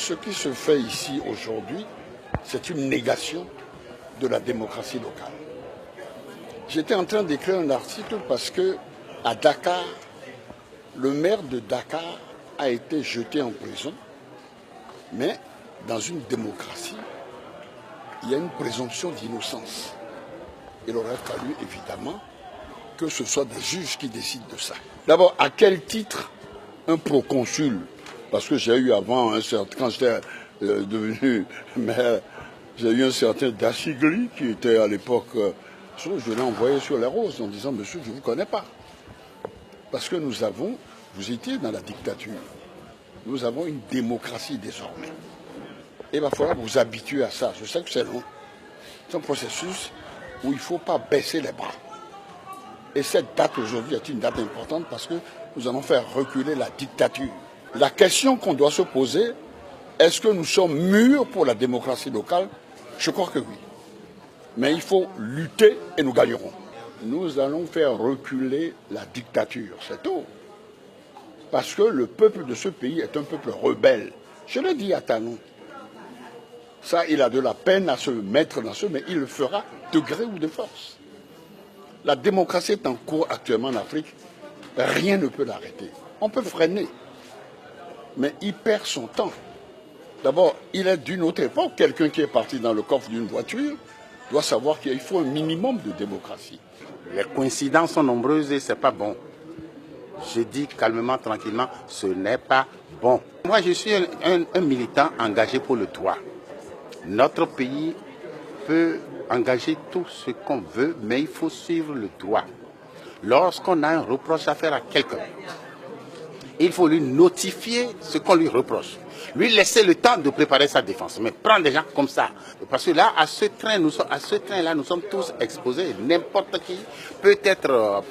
ce qui se fait ici aujourd'hui, c'est une négation de la démocratie locale. J'étais en train d'écrire un article parce que à Dakar, le maire de Dakar a été jeté en prison, mais dans une démocratie, il y a une présomption d'innocence. Il aurait fallu évidemment que ce soit des juges qui décident de ça. D'abord, à quel titre un proconsul, parce que j'ai eu avant, quand j'étais devenu maire, j'ai eu un certain Dachigli qui était à l'époque, je l'ai envoyé sur les roses en disant, monsieur, je ne vous connais pas. Parce que vous étiez dans la dictature, nous avons une démocratie désormais. Et il va falloir vous habituer à ça. Je sais que c'est long. C'est un processus où il ne faut pas baisser les bras. Et cette date aujourd'hui est une date importante parce que nous allons faire reculer la dictature. La question qu'on doit se poser, est-ce que nous sommes mûrs pour la démocratie locale? Je crois que oui. Mais il faut lutter et nous gagnerons. Nous allons faire reculer la dictature, c'est tout. Parce que le peuple de ce pays est un peuple rebelle. Je l'ai dit à Talon. Ça, il a de la peine à se mettre dans ce, mais il le fera de gré ou de force. La démocratie est en cours actuellement en Afrique. Rien ne peut l'arrêter. On peut freiner. Mais il perd son temps. D'abord, il est d'une autre époque. Quelqu'un qui est parti dans le coffre d'une voiture doit savoir qu'il faut un minimum de démocratie. Les coïncidences sont nombreuses et ce n'est pas bon. Je dis calmement, tranquillement, ce n'est pas bon. Moi, je suis un militant engagé pour le droit. Notre pays peut engager tout ce qu'on veut, mais il faut suivre le droit. Lorsqu'on a un reproche à faire à quelqu'un, il faut lui notifier ce qu'on lui reproche. Lui laisser le temps de préparer sa défense. Mais prendre des gens comme ça. Parce que là, à ce train-là, nous sommes tous exposés. N'importe qui peut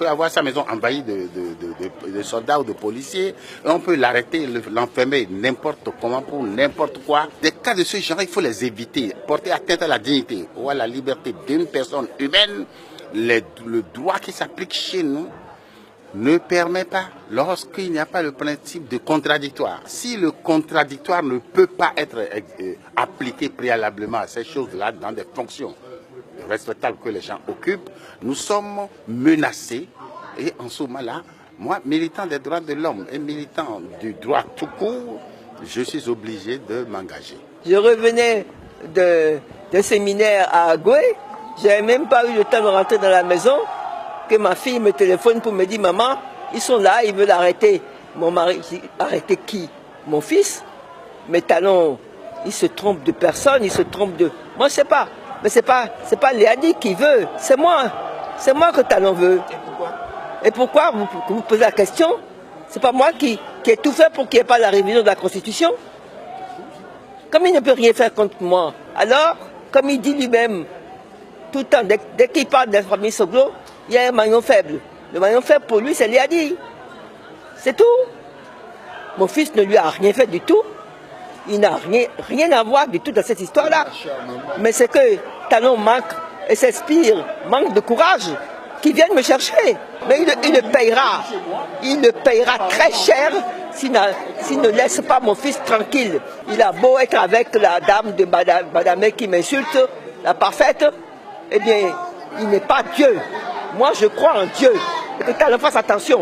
avoir sa maison envahie de soldats ou de policiers. On peut l'arrêter, l'enfermer n'importe comment pour n'importe quoi. Des cas de ce genre, il faut les éviter. Porter atteinte à la dignité ou à la liberté d'une personne humaine. Le droit qui s'applique chez nous ne permet pas, lorsqu'il n'y a pas le principe de contradictoire. Si le contradictoire ne peut pas être appliqué préalablement à ces choses-là dans des fonctions respectables que les gens occupent, nous sommes menacés. Et en ce moment-là, moi, militant des droits de l'homme et militant du droit tout court, je suis obligé de m'engager. Je revenais de séminaire à Agoué, je n'avais même pas eu le temps de rentrer dans la maison, que ma fille me téléphone pour me dire, maman, ils sont là, ils veulent arrêter. Mon mari dit, arrêter qui? Mon fils? Mais Talon, il se trompe de personne, il se trompe de... Moi, je sais pas. Mais c'est pas Léadi qui veut, c'est moi. C'est moi que Talon veut. Et pourquoi vous posez la question? C'est pas moi qui ai tout fait pour qu'il n'y ait pas la révision de la Constitution. Comme il ne peut rien faire contre moi, alors, comme il dit lui-même, tout le temps, dès qu'il parle de la famille Soglo, il y a un maillon faible. Le maillon faible pour lui, c'est Léadi. C'est tout. Mon fils ne lui a rien fait du tout. Il n'a rien à voir du tout dans cette histoire-là. Mais c'est que Talon manque et s'inspire, manque de courage, qu'il vienne me chercher. Mais il le payera. Il le payera très cher s'il ne laisse pas mon fils tranquille. Il a beau être avec la dame de Madame qui m'insulte, la parfaite, eh bien, il n'est pas Dieu. Moi, je crois en Dieu. Et que Talon fasse attention.